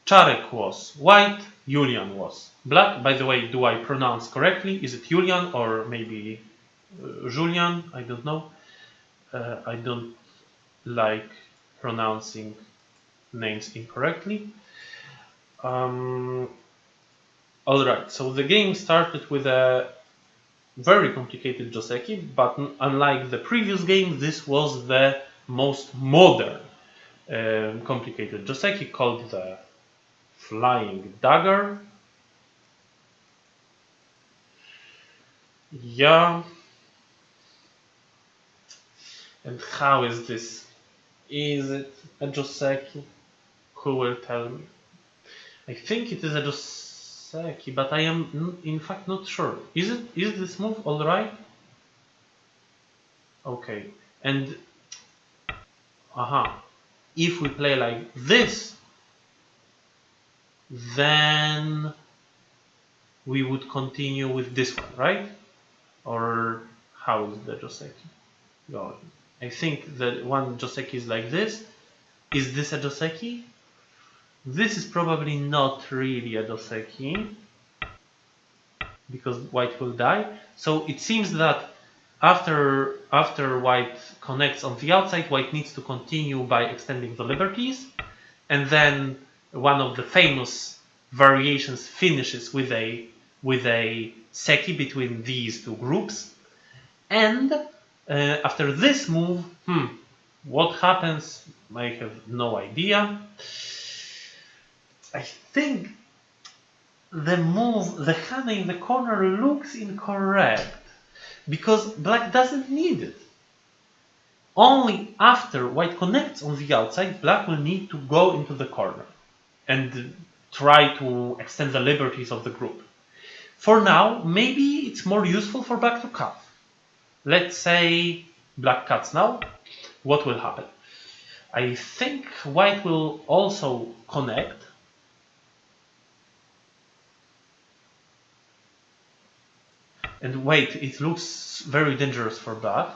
Czarek was white, Julian was black. By the way, do I pronounce correctly? Is it Julian or maybe Julian? I don't know. I don't like pronouncing names incorrectly. Alright, so the game started with a very complicated joseki, but unlike the previous game, this was the most modern complicated joseki called the Flying Dagger. Yeah. And how is this? Is it a joseki? Who will tell me? I think it is a joseki, but I am in fact not sure. Is this move alright? Okay. And if we play like this, then we would continue with this one, right? Or how is the joseki going? I think that one joseki is like this. Is this a joseki? This is probably not really a joseki because white will die. So it seems that after white connects on the outside, white needs to continue by extending the liberties, and then one of the famous variations finishes with a seki between these two groups. And after this move, what happens? I have no idea. I think the move, the Hane in the corner, looks incorrect because black doesn't need it. Only after white connects on the outside, black will need to go into the corner and try to extend the liberties of the group. For now, maybe it's more useful for black to cut. Let's say black cuts now. What will happen? I think white will also connect. And wait, it looks very dangerous for black.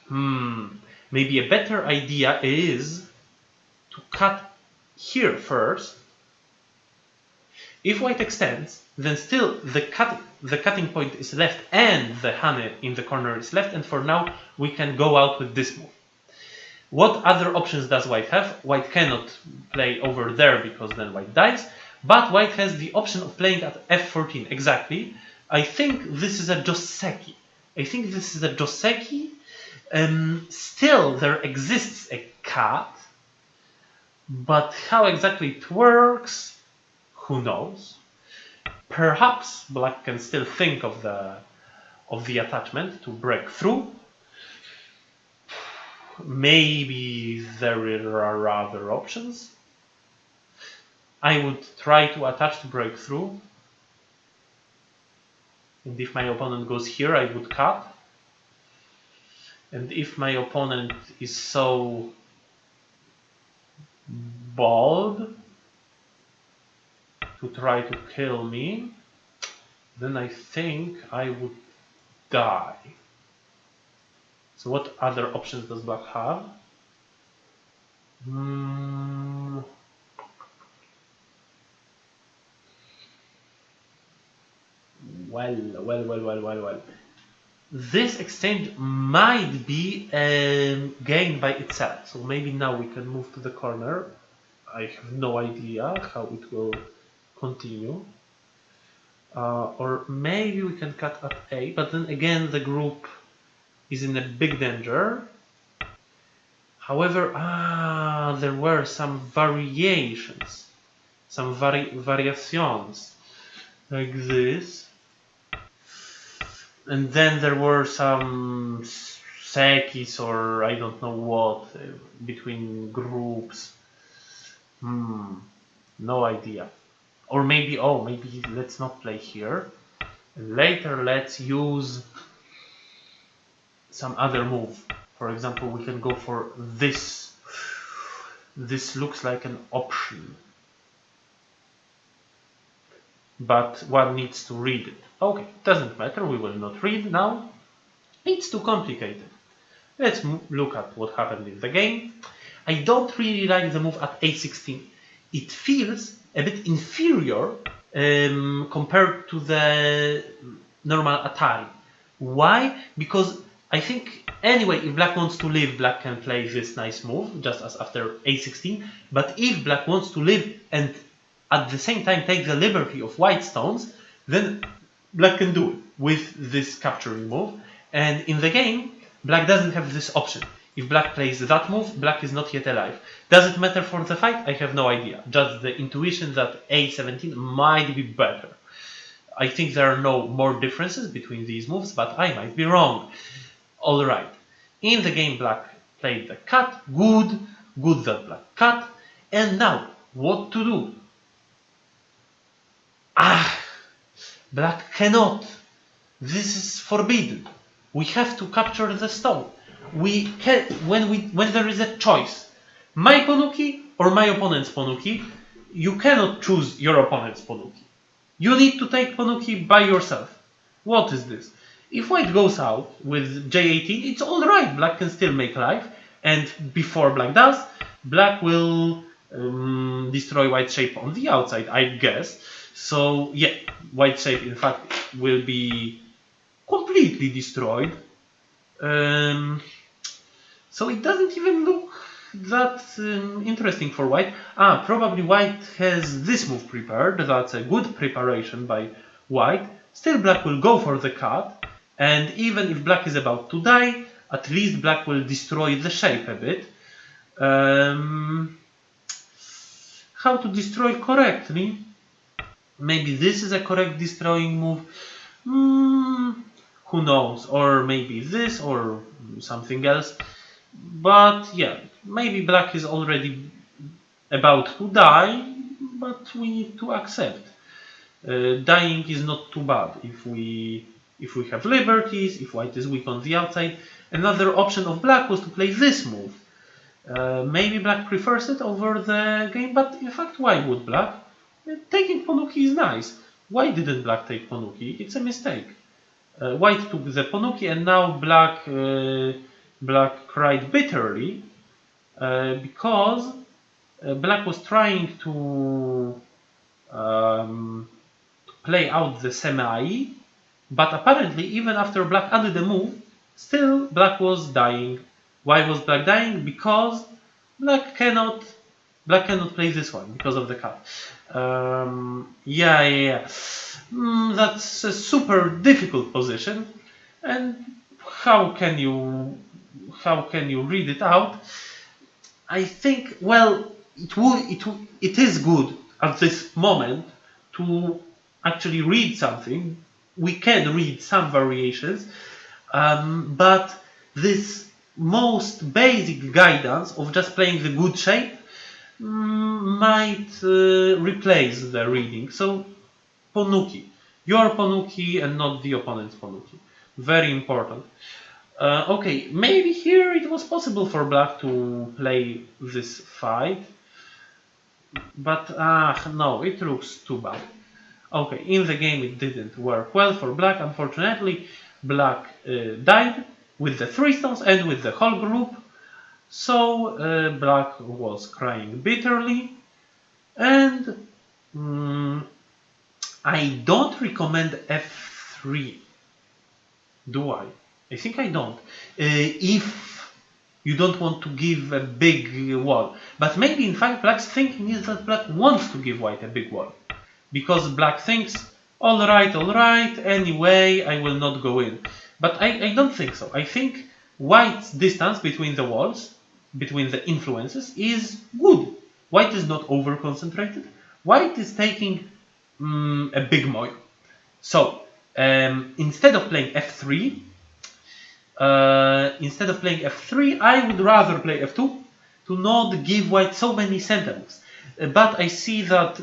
Maybe a better idea is to cut here first. If white extends, then still the cutting point is left and the Hane in the corner is left, and for now we can go out with this move. What other options does white have? White cannot play over there because then white dies, but white has the option of playing at f14, exactly. I think this is a joseki. Still, there exists a cut, but how exactly it works, who knows? Perhaps black can still think of the attachment to break through. Maybe there are other options. I would try to attach to break through. And if my opponent goes here, I would cut. And if my opponent is so bold to try to kill me, then I think I would die. So what other options does black have? Well. This exchange might be gained by itself. So maybe now we can move to the corner. I have no idea how it will continue. Or maybe we can cut at A, but then again the group is in a big danger. However, there were some variations, some variations like this. And then there were some sekis or I don't know what between groups. No idea. Or maybe let's not play here. And later let's use some other move. For example, we can go for this. This looks like an option, but one needs to read it. Okay, doesn't matter, we will not read now. It's too complicated. Let's look at what happened in the game. I don't really like the move at a16. it feels a bit inferior compared to the normal Atari. Why? Because I think anyway, if black wants to live, black can play this nice move just as after a16. But if black wants to live and at the same time take the liberty of white stones, then black can do it with this capturing move. And in the game, black doesn't have this option. If black plays that move, black is not yet alive. Does it matter for the fight? I have no idea. Just the intuition that a17 might be better. I think there are no more differences between these moves, but I might be wrong. Alright. In the game, black played the cut. Good. Good that black cut. And now, what to do? Black cannot. This is forbidden. We have to capture the stone. We can when there is a choice, my Ponuki or my opponent's Ponuki, you cannot choose your opponent's Ponuki. You need to take Ponuki by yourself. What is this? If white goes out with J18, it's alright. Black can still make life, and before black does, black will destroy white shape on the outside, I guess. So yeah, white shape in fact will be completely destroyed. So it doesn't even look that interesting for white. Probably white has this move prepared. That's a good preparation by white. Still black will go for the cut, and even if black is about to die, at least black will destroy the shape a bit. How to destroy correctly? Maybe this is a correct destroying move. Who knows? Or maybe this or something else. But yeah, maybe black is already about to die, but we need to accept. Dying is not too bad if we have liberties, if white is weak on the outside. Another option of black was to play this move. Maybe black prefers it over the game, but in fact, why would black? Taking Ponuki is nice. Why didn't black take Ponuki? It's a mistake. White took the Ponuki, and now black cried bitterly because black was trying to play out the semi, but apparently even after black added a move, still black was dying. Why was black dying? Because black cannot play this one because of the cut. That's a super difficult position, and how can you read it out? I think, well, it is good at this moment to actually read something. We can read some variations, but this most basic guidance of just playing the good shape might replace the reading. So Ponuki, your Ponuki and not the opponent's Ponuki. Very important. Okay, maybe here it was possible for black to play this fight, but no, it looks too bad. Okay, in the game it didn't work well for black, unfortunately. Black died with the 3 stones and with the whole group, so black was crying bitterly, and I don't recommend f3, do I? I think I don't. If you don't want to give a big wall. But maybe in fact black's thinking is that black wants to give white a big wall. Because black thinks, alright, anyway, I will not go in. But I don't think so. I think white's distance between the walls, between the influences, is good. White is not over-concentrated. White is taking a big moyo. So, instead of playing f3, I would rather play f2 to not give white so many center moves. But I see that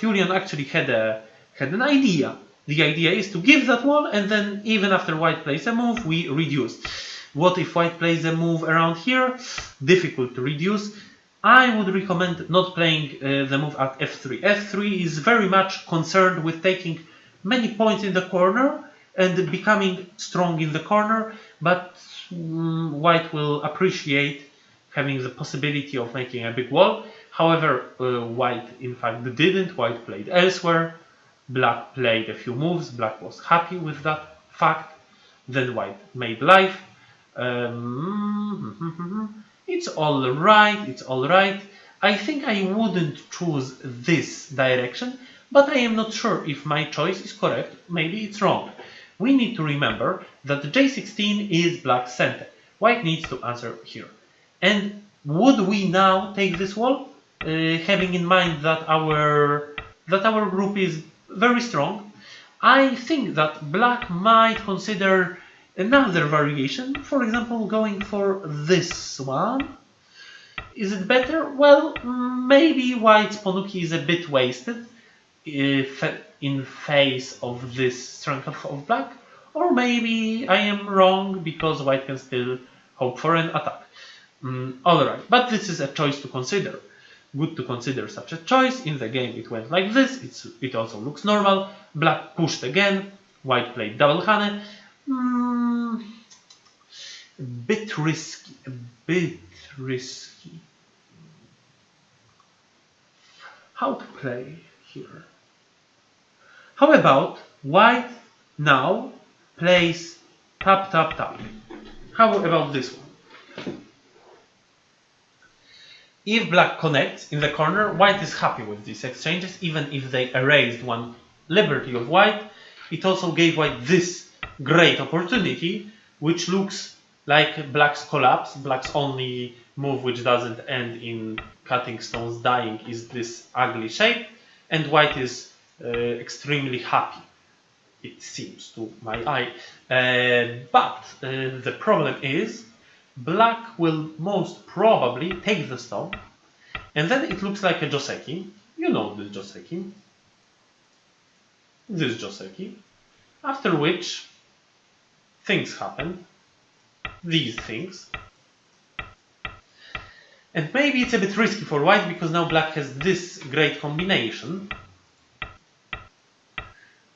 Julian actually had an idea. The idea is to give that wall, and then even after white plays a move, we reduce. What if white plays a move around here? Difficult to reduce. I would recommend not playing the move at f3. f3 is very much concerned with taking many points in the corner and becoming strong in the corner, but white will appreciate having the possibility of making a big wall. However, white in fact didn't. White played elsewhere. Black played a few moves. Black was happy with that fact. Then white made life. It's all right. It's all right. I think I wouldn't choose this direction, but I am not sure if my choice is correct. Maybe it's wrong. We need to remember that J16 is black's center. White needs to answer here. And would we now take this wall, having in mind that our group is very strong? I think that black might consider another variation, for example, going for this one. Is it better? Well, maybe white's Ponuki is a bit wasted in face of this strength of black, or maybe I am wrong because white can still hope for an attack. Alright, but this is a choice to consider. Good to consider such a choice. In the game it went like this. It also looks normal. Black pushed again. White played double Hane. A bit risky. A bit risky. How to play here? How about white now plays tap tap tap? How about this one? If black connects in the corner, white is happy with these exchanges, even if they erased one liberty of white. It also gave white this great opportunity, which looks like black's collapse. Black's only move which doesn't end in cutting stones dying is this ugly shape, and white is extremely happy, it seems to my eye. But the problem is black will most probably take the stone, and then it looks like a Joseki. You know this Joseki. This Joseki. After which things happen. These things. And maybe it's a bit risky for white because now black has this great combination.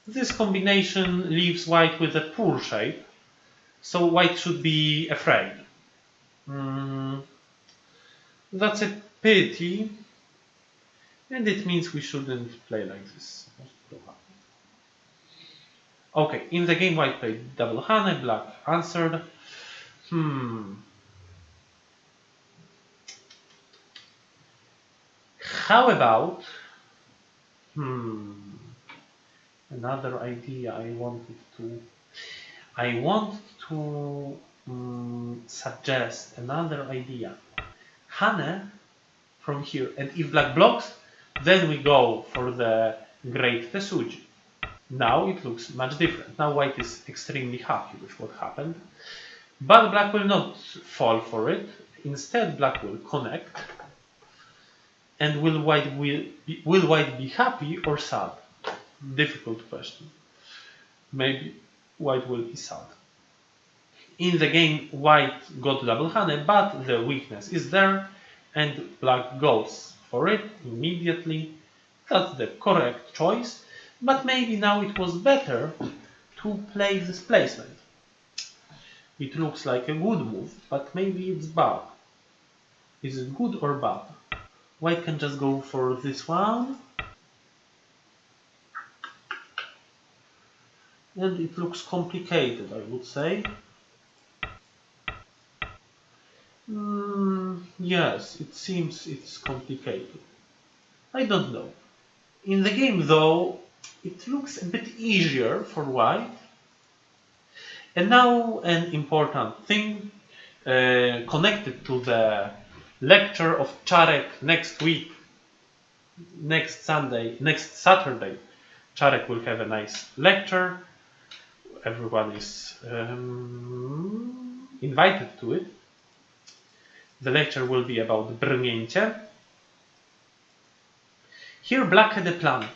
This combination leaves white with a poor shape, so white should be afraid. That's a pity, and it means we shouldn't play like this. Okay, in the game white played double Hane, black answered. How about another idea I want to suggest another idea. Hane from here, and if black blocks, then we go for the great Tesuji. Now it looks much different. Now white is extremely happy with what happened, but black will not fall for it. Instead, black will connect. And will white be happy or sad? Difficult question. Maybe white will be sad. In the game, white got double Hane, but the weakness is there, and black goes for it immediately. That's the correct choice, but maybe now it was better to play this placement. It looks like a good move, but maybe it's bad. Is it good or bad? White can just go for this one. And it looks complicated, I would say. Yes, it seems it's complicated. I don't know. In the game, though, it looks a bit easier for white. And now an important thing connected to the lecture of Czarek next week, next Saturday. Czarek will have a nice lecture. Everyone is invited to it. The lecture will be about brnięcie. Here black had a plan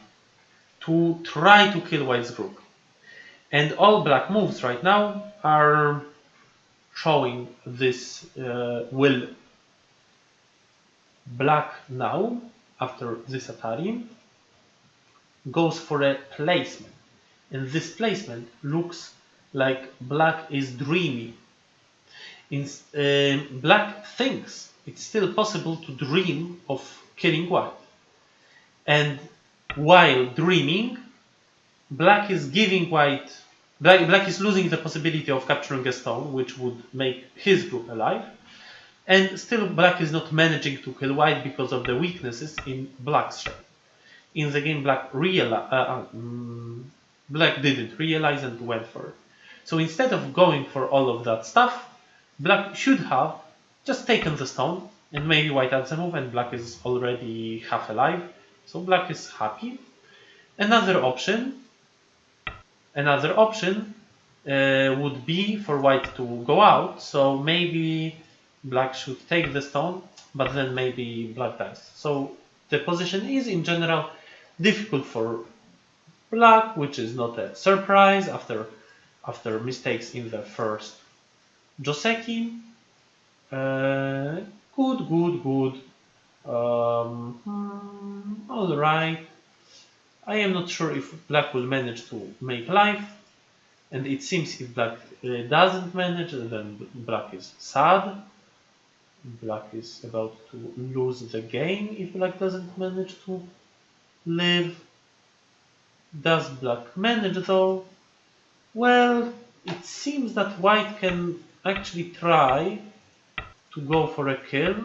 to try to kill white's group. And all black moves right now are showing this will. Black now, after this Atari, goes for a placement. And this placement looks like black is dreaming. Black thinks it's still possible to dream of killing white. And while dreaming, black is giving white, black is losing the possibility of capturing a stone, which would make his group alive. And still black is not managing to kill white because of the weaknesses in black's shape. In the game, black didn't realize and went for it. So instead of going for all of that stuff, black should have just taken the stone, and maybe white adds a move and black is already half alive. So black is happy. Another option would be for white to go out. So maybe black should take the stone, but then maybe black dies. So the position is in general difficult for black, which is not a surprise after mistakes in the first Joseki. Good. All right. I am not sure if black will manage to make life, and it seems if black doesn't manage, then black is sad. Black is about to lose the game if black doesn't manage to live. Does black manage though? Well, it seems that white can actually try to go for a kill,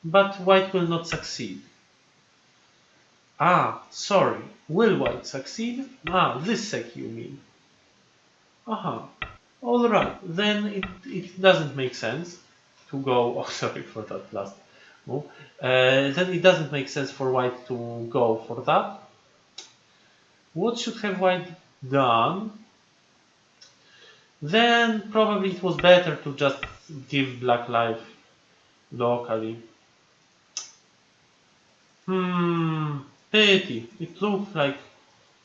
but white will not succeed. Sorry. Will white succeed? This sec you mean. Alright, then it doesn't make sense to go... Oh, sorry for that last move. Then it doesn't make sense for white to go for that. What should have white done? Then probably it was better to just give black life locally. Pity. It looks like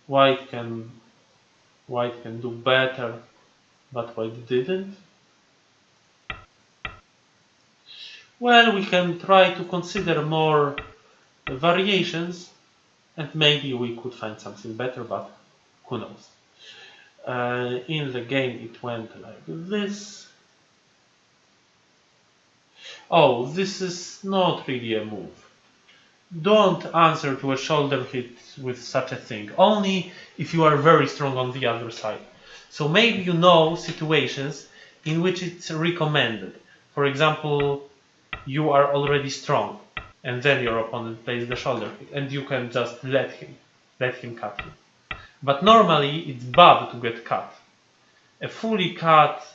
white can do better, but white didn't. Well, we can try to consider more variations, and maybe we could find something better, but who knows. In the game it went like this. Oh, this is not really a move. Don't answer to a shoulder hit with such a thing, only if you are very strong on the other side. So maybe you know situations in which it's recommended. For example, you are already strong, and then your opponent plays the shoulder hit, and you can just let him cut you. But normally it's bad to get cut. A fully cut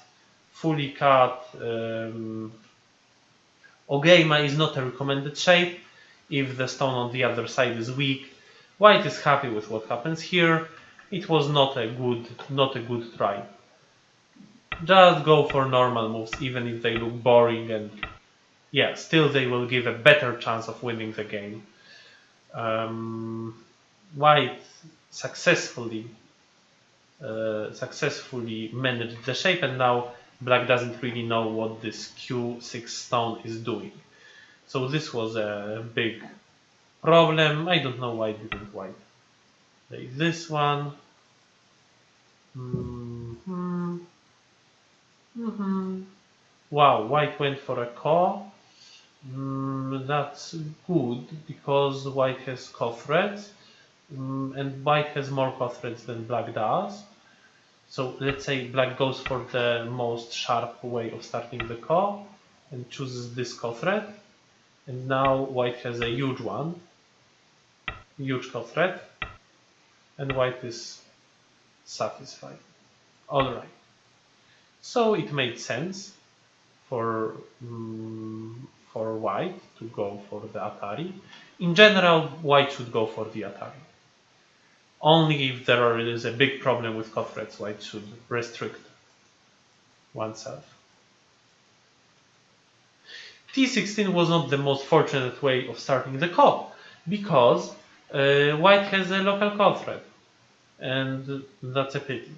Ogema is not a recommended shape if the stone on the other side is weak. White is happy with what happens here. It was not a good try. Just go for normal moves, even if they look boring, and yeah, still they will give a better chance of winning the game. White successfully managed the shape, and now black doesn't really know what this Q6 stone is doing. So this was a big problem. I don't know why didn't white play this one. Wow, white went for a call. That's good because white has core threads, and white has more core threads than black does. So let's say black goes for the most sharp way of starting the core and chooses this core thread, and now white has a huge core thread, and white is satisfied. Alright, so it made sense for white to go for the Atari. In general, white should go for the Atari. Only if there is a big problem with core threads, white should restrict oneself. T16 was not the most fortunate way of starting the core, because white has a local core thread, and that's a pity.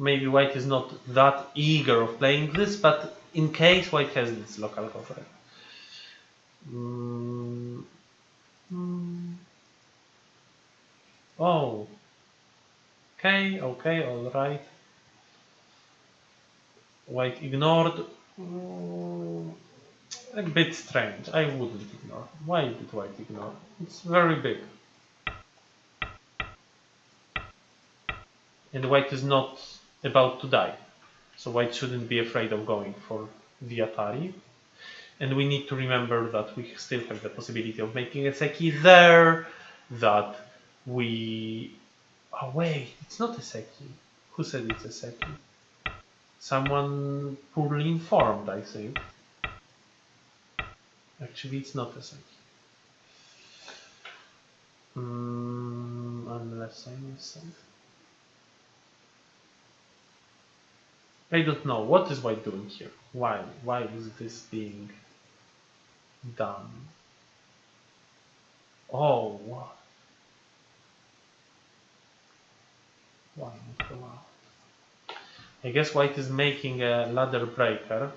Maybe white is not that eager of playing this, but in case white has this local core thread. Oh, okay, alright. White ignored Mm, a bit strange. I wouldn't ignore. Why did white ignore? It's very big. And white is not about to die. So white shouldn't be afraid of going for the Atari. And we need to remember that we still have the possibility of making a Seki there, that we... Oh wait, it's not a Seki. Who said it's a Seki? Someone poorly informed, I think. Actually, it's not a Seki. Unless I miss something. I don't know. What is white doing here? Why? Why is this being done? Oh, what? Why not go out? I guess white is making a ladder breaker.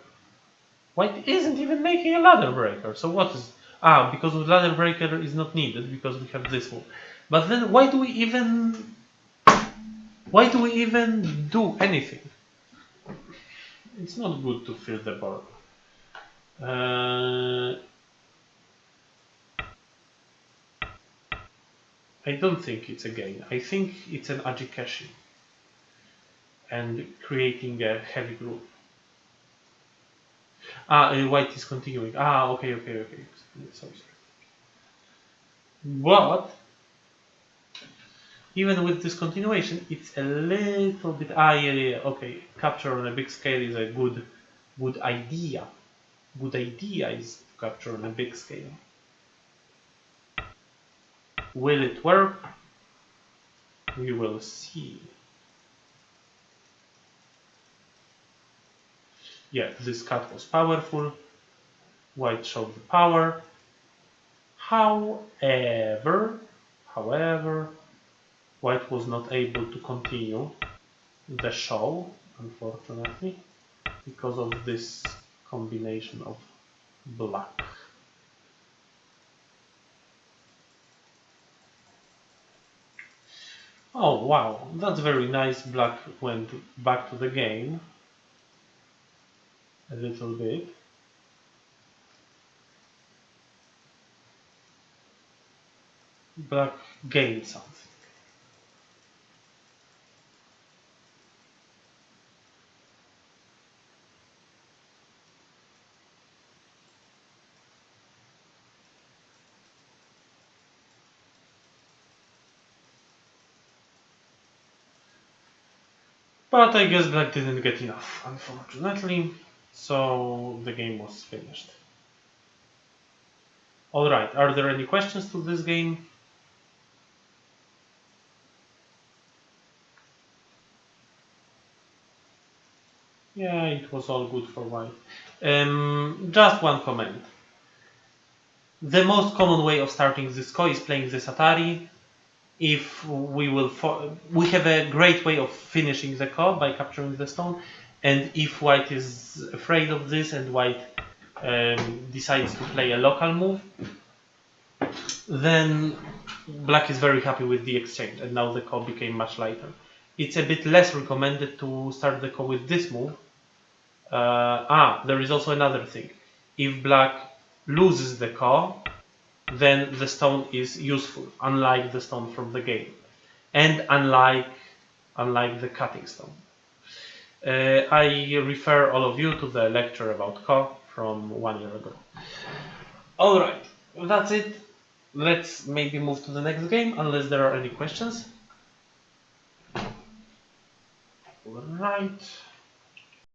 White isn't even making a ladder breaker. So what is... Ah, because the ladder breaker is not needed because we have this one. But then why do we even... Why do we even do anything? It's not good to fill the board. I don't think it's a gain. I think it's an Ajikeshi. And creating a heavy group. White is continuing. Okay. Sorry. But even with this continuation, it's a little bit... yeah. Okay, capture on a big scale is a good idea. Good idea is to capture on a big scale. Will it work? We will see. Yeah, this cut was powerful. White showed the power. However, white was not able to continue the show, unfortunately, because of this combination of black. Oh wow, that's very nice. Black went back to the game a little bit. Black gained something. But I guess black didn't get enough, unfortunately, so the game was finished. Alright, are there any questions to this game? Yeah, it was all good for white. Just one comment. The most common way of starting this ko is playing this Atari. If we have a great way of finishing the ko by capturing the stone, and if white is afraid of this and white decides to play a local move, then black is very happy with the exchange, and now the ko became much lighter. It's a bit less recommended to start the ko with this move. There is also another thing. If black loses the ko, then the stone is useful, unlike the stone from the game, and unlike the cutting stone. I refer all of you to the lecture about ko from 1 year ago. Alright, that's it. Let's maybe move to the next game, unless there are any questions. Alright.